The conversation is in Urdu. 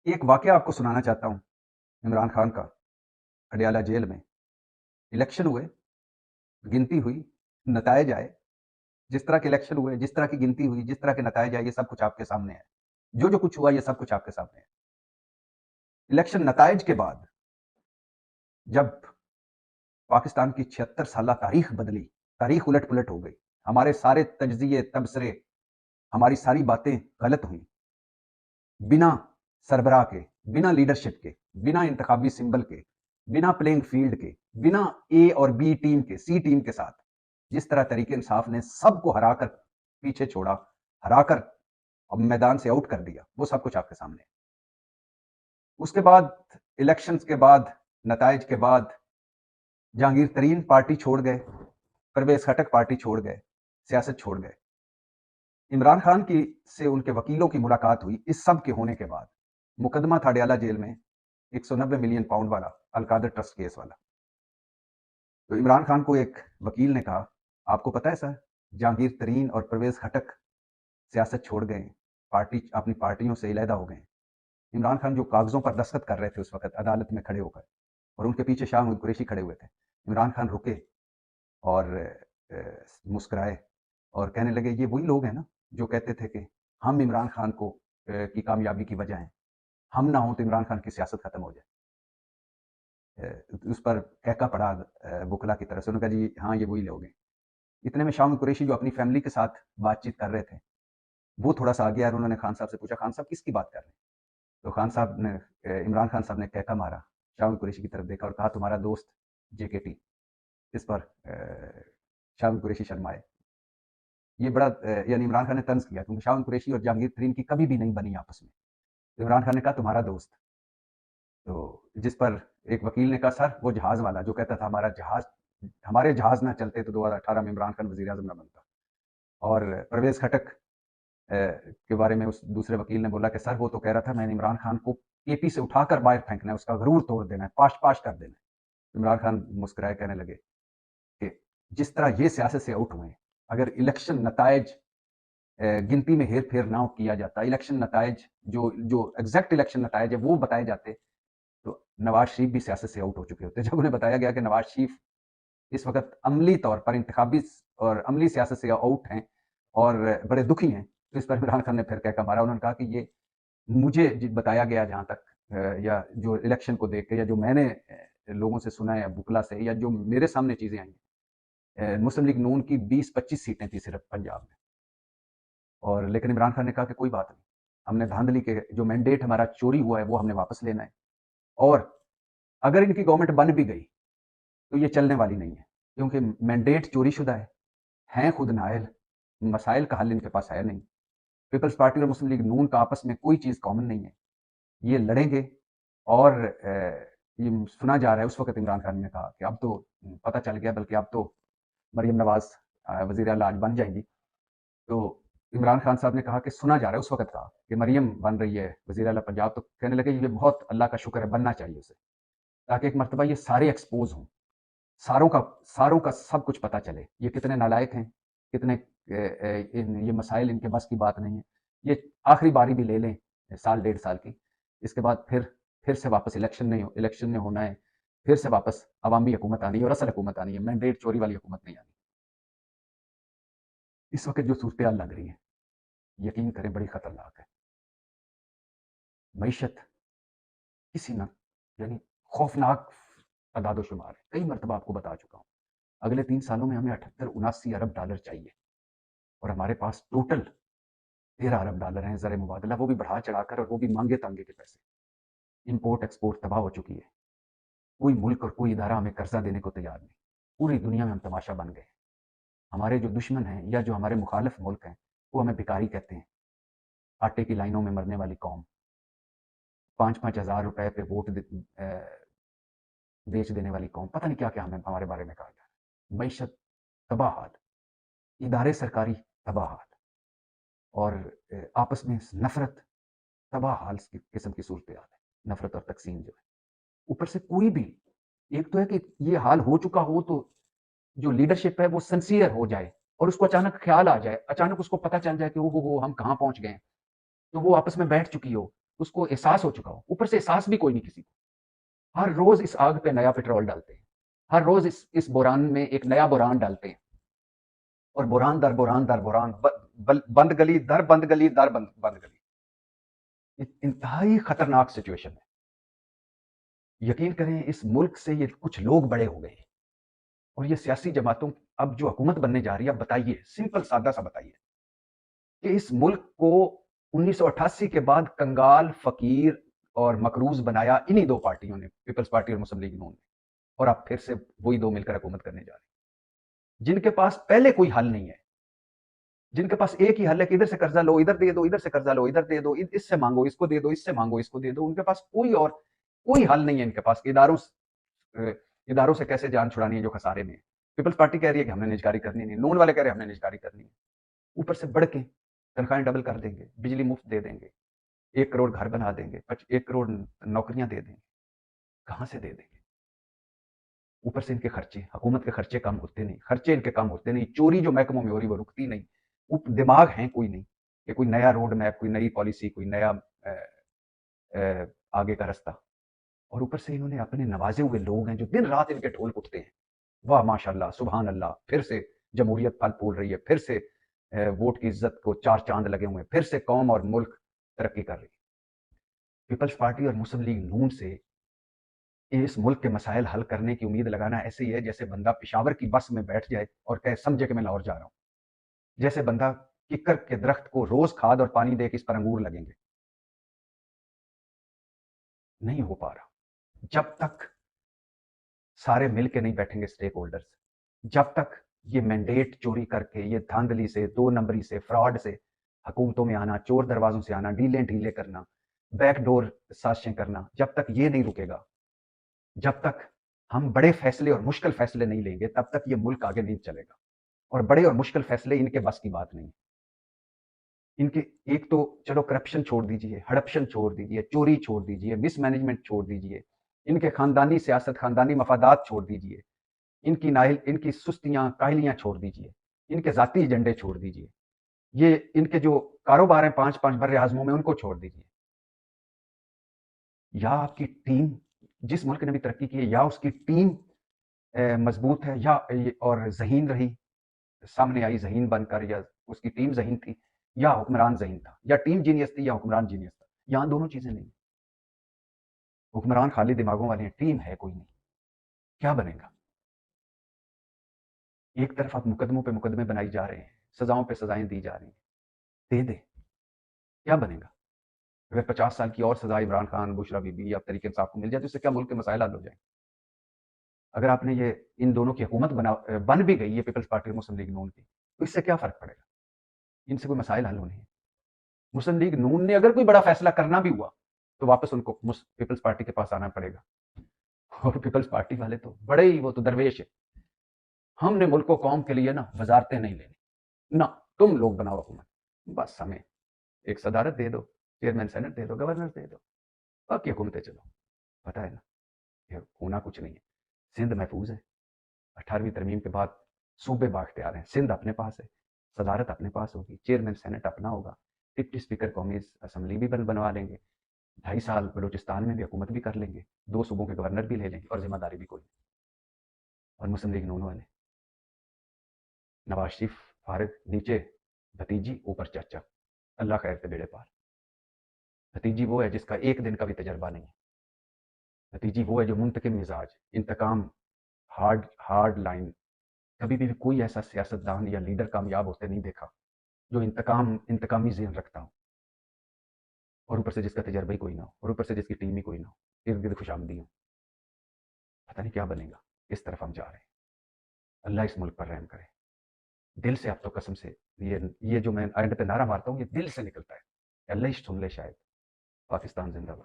ایک واقعہ آپ کو سنانا چاہتا ہوں عمران خان کا۔ اڈیالہ جیل میں الیکشن ہوئے، گنتی ہوئی، نتائج آئے۔ جس طرح کے الیکشن ہوئے، جس طرح کی گنتی ہوئی، جس طرح کے نتائج آئے، یہ سب کچھ آپ کے سامنے ہے۔ جو کچھ ہوا یہ سب کچھ آپ کے سامنے ہے۔ الیکشن نتائج کے بعد جب پاکستان کی 76 سالہ تاریخ بدلی، تاریخ الٹ پلٹ ہو گئی، ہمارے سارے تجزیے، تبصرے، ہماری ساری باتیں غلط ہوئیں، بنا سربراہ کے، بنا لیڈرشپ کے، بنا انتخابی سمبل کے، بنا پلینگ فیلڈ کے، بنا اے اور بی ٹیم کے، سی ٹیم کے ساتھ جس طرح تحریک انصاف نے سب کو ہرا کر پیچھے چھوڑا، ہرا کر اب میدان سے آؤٹ کر دیا، وہ سب کچھ آپ کے سامنے ہے۔ اس کے بعد الیکشنز کے بعد، نتائج کے بعد جہانگیر ترین پارٹی چھوڑ گئے، پرویز خٹک پارٹی چھوڑ گئے، سیاست چھوڑ گئے۔ عمران خان کی سے ان کے وکیلوں کی ملاقات ہوئی اس سب کے ہونے کے بعد۔ مقدمہ تھا اڈیالہ جیل میں 190 ملین پاؤنڈ والا، القادر ٹرسٹ کیس والا۔ تو عمران خان کو ایک وکیل نے کہا، آپ کو پتہ ہے سر، جہانگیر ترین اور پرویز خٹک سیاست چھوڑ گئے ہیں، اپنی پارٹیوں سے علیحدہ ہو گئے ہیں۔ عمران خان جو کاغذوں پر دستخط کر رہے تھے اس وقت عدالت میں کھڑے ہو کر، اور ان کے پیچھے شاہ محمود قریشی کھڑے ہوئے تھے، عمران خان رکے اور مسکرائے اور کہنے لگے، یہ وہی لوگ ہیں نا جو کہتے تھے کہ ہم عمران خان کو کی کامیابی کی وجہ ہیں، ہم نہ ہوں تو عمران خان کی سیاست ختم ہو جائے۔ اس پر کہکا پڑا وکلا کی طرف سے، انہوں نے کہا جی ہاں یہ وہی لوگ ہیں۔ اتنے میں شاہ محمود قریشی جو اپنی فیملی کے ساتھ بات چیت کر رہے تھے، وہ تھوڑا سا آگے، اور انہوں نے خان صاحب سے پوچھا، خان صاحب کس کی بات کر رہے ہیں؟ تو خان صاحب نے، عمران خان صاحب نے کہکا مارا، شاہ محمود قریشی کی طرف دیکھا اور کہا تمہارا دوست جے کے ٹی۔ اس پر شاہ محمود قریشی شرمائے۔ یہ بڑا یعنی عمران خان نے طنز کیا، کیونکہ شاہ محمود قریشی اور جہانگیر ترین کی کبھی بھی نہیں بنی آپس میں۔ تو عمران خان نے کہا تمہارا دوست، تو جس پر ایک وکیل نے کہا سر وہ جہاز والا جو کہتا تھا ہمارے جہاز نہ چلتے تو 2018 میں عمران خان وزیر اعظم نہ بنتا۔ اور پرویز خٹک کے بارے میں اس دوسرے وکیل نے بولا کہ سر وہ تو کہہ رہا تھا میں نے عمران خان کو اے پی سے اٹھا کر باہر پھینکنا ہے، اس کا غرور توڑ دینا ہے، پاش پاش کر دینا ہے۔ عمران خان مسکرائے، کہنے لگے کہ جس طرح یہ سیاست سے آؤٹ ہوئے، اگر الیکشن نتائج گنتی میں ہیر پھیر نہ کیا جاتا، الیکشن نتائج جو ایگزیکٹ الیکشن نتائج ہے وہ بتائے جاتے، تو نواز شریف بھی سیاست سے آؤٹ ہو چکے ہوتے۔ جب انہیں بتایا گیا کہ نواز شریف اس وقت عملی طور پر انتخابی اور عملی سیاست سے آؤٹ ہیں اور بڑے دکھی ہیں، تو اس پر عمران خان نے پھر کہہ مارا، انہوں نے کہا کہ یہ مجھے بتایا گیا جہاں تک، یا جو الیکشن کو دیکھ کے، یا جو میں نے لوگوں سے سنا ہے بکلا سے، یا جو میرے سامنے چیزیں آئی ہیں، مسلم لیگ نون کی 20-25 سیٹیں تھی صرف پنجاب میں، اور لیکن عمران خان نے کہا کہ کوئی بات نہیں، ہم نے دھاندلی کے جو مینڈیٹ ہمارا چوری ہوا ہے وہ ہم نے واپس لینا ہے، اور اگر ان کی گورنمنٹ بن بھی گئی تو یہ چلنے والی نہیں ہے، کیونکہ مینڈیٹ چوری شدہ ہیں خود نائل، مسائل کا حل ان کے پاس ہے نہیں۔ پیپلز پارٹی اور مسلم لیگ نون کا آپس میں کوئی چیز کامن نہیں ہے، یہ لڑیں گے۔ اور یہ سنا جا رہا ہے، اس وقت عمران خان نے کہا کہ اب تو پتہ چل گیا، بلکہ اب تو مریم نواز وزیر اعلیٰ آج بن جائیں گی۔ تو عمران خان صاحب نے کہا کہ سنا جا رہا ہے، اس وقت کہا کہ مریم بن رہی ہے وزیر اعلیٰ پنجاب، تو کہنے لگے یہ بہت اللہ کا شکر ہے، بننا چاہیے اسے، تاکہ ایک مرتبہ یہ سارے ایکسپوز ہوں، ساروں کا سب کچھ پتہ چلے، یہ کتنے نالائق ہیں، کتنے یہ مسائل ان کے بس کی بات نہیں ہے۔ یہ آخری باری بھی لے لیں سال 1.5 سال کی، اس کے بعد پھر سے واپس الیکشن میں ہونا ہے، پھر سے واپس عوامی حکومت آنی ہے اور اصل حکومت آنی ہے، مینڈیٹ چوری والی حکومت نہیں آنی۔ اس وقت جو صورتحال لگ رہی ہے، یقین کریں بڑی خطرناک ہے۔ معیشت کسی نہ یعنی خوفناک اعداد و شمار ہے، کئی مرتبہ آپ کو بتا چکا ہوں۔ اگلے 3 سالوں میں ہمیں 78-79 ارب ڈالر چاہیے، اور ہمارے پاس ٹوٹل 13 ارب ڈالر ہیں زر مبادلہ، وہ بھی بڑھا چڑھا کر، اور وہ بھی مانگے تانگے کے پیسے۔ امپورٹ ایکسپورٹ تباہ ہو چکی ہے، کوئی ملک اور کوئی ادارہ ہمیں قرضہ دینے کو تیار نہیں، پوری دنیا میں ہم تماشا بن گئے۔ ہمارے جو دشمن ہیں یا جو ہمارے مخالف ملک ہیں وہ ہمیں بھکاری کہتے ہیں، آٹے کی لائنوں میں مرنے والی قوم، 5-5 ہزار روپے پہ ووٹ بیچ دینے والی قوم، پتہ نہیں کیا کیا ہمیں ہمارے بارے میں کہا جا رہا ہے۔ معیشت تباہ حال، ادارے سرکاری تباہ حال، اور آپس میں نفرت تباہ حال قسم کی صورتحال ہے، نفرت اور تقسیم جو ہے۔ اوپر سے کوئی بھی، ایک تو ہے کہ یہ حال ہو چکا ہو تو جو لیڈرشپ ہے وہ سنسیئر ہو جائے، اور اس کو اچانک خیال آ جائے، اچانک اس کو پتہ چل جائے کہ وہ ہم کہاں پہنچ گئے ہیں، تو وہ آپس میں بیٹھ چکی ہو اس کو احساس ہو چکا ہو، اوپر سے احساس بھی کوئی نہیں کسی کو، ہر روز اس آگ پہ نیا پٹرول ڈالتے ہیں، ہر روز اس بحران میں ایک نیا بحران ڈالتے ہیں، اور بحران در بحران در بحران، بند گلی در بند گلی در بند گلی، انتہائی خطرناک سچویشن ہے۔ یقین کریں اس ملک سے یہ کچھ لوگ بڑے ہو گئے ہیں، اور یہ سیاسی جماعتوں اب جو حکومت بننے جا رہی ہے، اب بتائیے، سمپل سادہ سا بتائیے کہ اس ملک کو 1988 کے بعد کنگال، فقیر اور مقروض بنایا انہی دو پارٹیوں نے، پیپلز پارٹی اور مسلم لیگ نون نے، اور اب پھر سے وہی دو مل کر حکومت کرنے جا رہے ہیں، جن کے پاس پہلے کوئی حل نہیں ہے، جن کے پاس ایک ہی حل ہے کہ ادھر سے قرضہ لو ادھر دے دو، ادھر سے قرضہ لو ادھر دے دو، اس سے مانگو اس کو دے دو، اس سے مانگو اس کو دے دو، ان کے پاس کوئی حل نہیں ہے، ان کے پاس اداروں سے کیسے جان چھڑانی ہے جو خسارے میں ہے۔ پیپلز پارٹی کہہ رہی ہے کہ ہم نے نجکاری کرنی نہیں، نون والے کہہ رہے ہیں ہم نے نجکاری کرنی ہے، اوپر سے بڑھ کے تنخواہیں ڈبل کر دیں گے، بجلی مفت دے دیں گے، 1 کروڑ گھر بنا دیں گے، 1 کروڑ نوکریاں دے دیں گے، کہاں سے دے دیں گے؟ اوپر سے ان کے خرچے، حکومت کے خرچے کم ہوتے نہیں، خرچے ان کے کم ہوتے نہیں، چوری جو محکموں میں ہو رہی وہ رکتی نہیں، دماغ ہیں کوئی نہیں کہ کوئی نیا روڈ میپ، کوئی نئی پالیسی، کوئی نیا آگے کا رستہ، اور اوپر سے انہوں نے اپنے نوازے ہوئے لوگ ہیں جو دن رات ان کے ڈھول کٹتے ہیں، واہ ماشاءاللہ سبحان اللہ، پھر سے جمہوریت پھل پھول رہی ہے، پھر سے ووٹ کی عزت کو 4 چاند لگے ہوئے ہیں، پھر سے قوم اور ملک ترقی کر رہی ہے۔ پیپلز پارٹی اور مسلم لیگ نون سے اس ملک کے مسائل حل کرنے کی امید لگانا ایسے ہی ہے جیسے بندہ پشاور کی بس میں بیٹھ جائے اور کہے سمجھے کہ میں لاہور جا رہا ہوں، جیسے بندہ ککر کے درخت کو روز کھاد اور پانی دے کے اس پر انگور لگیں گے، نہیں ہو پا رہا جب تک سارے مل کے نہیں بیٹھیں گے سٹیک ہولڈرز، جب تک یہ مینڈیٹ چوری کر کے، یہ دھاندلی سے، 2 نمبری سے، فراڈ سے حکومتوں میں آنا، چور دروازوں سے آنا، ڈیلیں ڈھیلے کرنا، بیک ڈور سازشیں کرنا، جب تک یہ نہیں رکے گا، جب تک ہم بڑے فیصلے اور مشکل فیصلے نہیں لیں گے، تب تک یہ ملک آگے نہیں چلے گا، اور بڑے اور مشکل فیصلے ان کے بس کی بات نہیں، ان کے ایک تو چلو کرپشن چھوڑ دیجئے، ہڑپشن چھوڑ دیجئے، چوری چھوڑ دیجئے، مس مینجمنٹ چھوڑ دیجئے، ان کے خاندانی سیاست، خاندانی مفادات چھوڑ دیجئے، ان کی سستیاں کاہلیاں چھوڑ دیجئے، ان کے ذاتی ایجنڈے چھوڑ دیجئے، یہ ان کے جو کاروبار ہیں 5 بر اعظموں میں ان کو چھوڑ دیجئے، یا آپ کی ٹیم، جس ملک نے بھی ترقی کی ہے، یا اس کی ٹیم مضبوط ہے، یا اور ذہین رہی، سامنے آئی ذہین بن کر، یا اس کی ٹیم ذہین تھی، یا حکمران ذہین تھا، یا ٹیم جینیس تھی یا حکمران جینیس تھا، یہاں دونوں چیزیں نہیں، حکمران خالی دماغوں والے ہیں، ٹیم ہے کوئی نہیں، کیا بنے گا؟ ایک طرف آپ مقدموں پہ مقدمے بنائی جا رہے ہیں، سزاؤں پہ سزائیں دی جا رہی ہیں، دے دے، کیا بنے گا؟ اگر 50 سال کی اور سزا عمران خان، بشرا بی بی یا طریق انصاف کو مل جائے تو اس سے کیا ملک کے مسائل حل ہو جائیں؟ اگر آپ نے یہ ان دونوں کی حکومت بن بھی گئی ہے پیپلز پارٹی اور مسلم لیگ نون کی، تو اس سے کیا فرق پڑے گا؟ ان سے کوئی مسائل حل ہونے ہیں؟ مسلم لیگ نون نے اگر کوئی بڑا فیصلہ کرنا بھی ہوا تو واپس ان کو پیپلز پارٹی کے پاس آنا پڑے گا، اور پیپلز پارٹی والے تو بڑے ہی، وہ تو درویش ہے، ہم نے ملک و قوم کے لیے نا وزارتیں نہیں لینی، نہ تم لوگ بناؤ حکومت، بس ہمیں ایک صدارت دے دو، چیئرمین سینٹ دے دو، گورنر دے دو، باقی حکومتیں چلو، پتہ ہے نا یہ ہونا کچھ نہیں ہے۔ سندھ محفوظ ہے، 18ویں ترمیم کے بعد صوبے بااختیار ہیں، سندھ اپنے پاس ہے، صدارت اپنے پاس ہوگی، چیئرمین سینٹ اپنا ہوگا، ڈپٹی اسپیکر قومی اسمبلی بھی بنوا لیں گے، 2.5 سال بلوچستان میں بھی حکومت بھی کر لیں گے، 2 صوبوں کے گورنر بھی لے لیں گے، اور ذمہ داری بھی کوئی نہیں۔ اور مسلم لیگ نون والے، نواز شریف فارغ، نیچے بھتیجی، اوپر چاچا، اللہ خیر سے بیڑے پار۔ بھتیجی وہ ہے جس کا ایک دن کا بھی تجربہ نہیں ہے، بھتیجی وہ ہے جو منتقم مزاج، انتقام، ہارڈ لائن، کبھی بھی کوئی ایسا سیاستدان یا لیڈر کامیاب ہوتے نہیں دیکھا جو انتقامی ذہن رکھتا ہو، اور اوپر سے جس کا تجربہ ہی کوئی نہ ہو، اور اوپر سے جس کی ٹیم ہی کوئی نہ ہو، ارد گرد خوش آمدی ہو، پتہ نہیں کیا بنے گا، کس طرف ہم جا رہے ہیں۔ اللہ اس ملک پر رحم کرے، دل سے آپ تو قسم سے، یہ جو میں اینڈ پہ نعرہ مارتا ہوں یہ دل سے نکلتا ہے، اللہ ہی سن لے شاید۔ پاکستان زندہ باد۔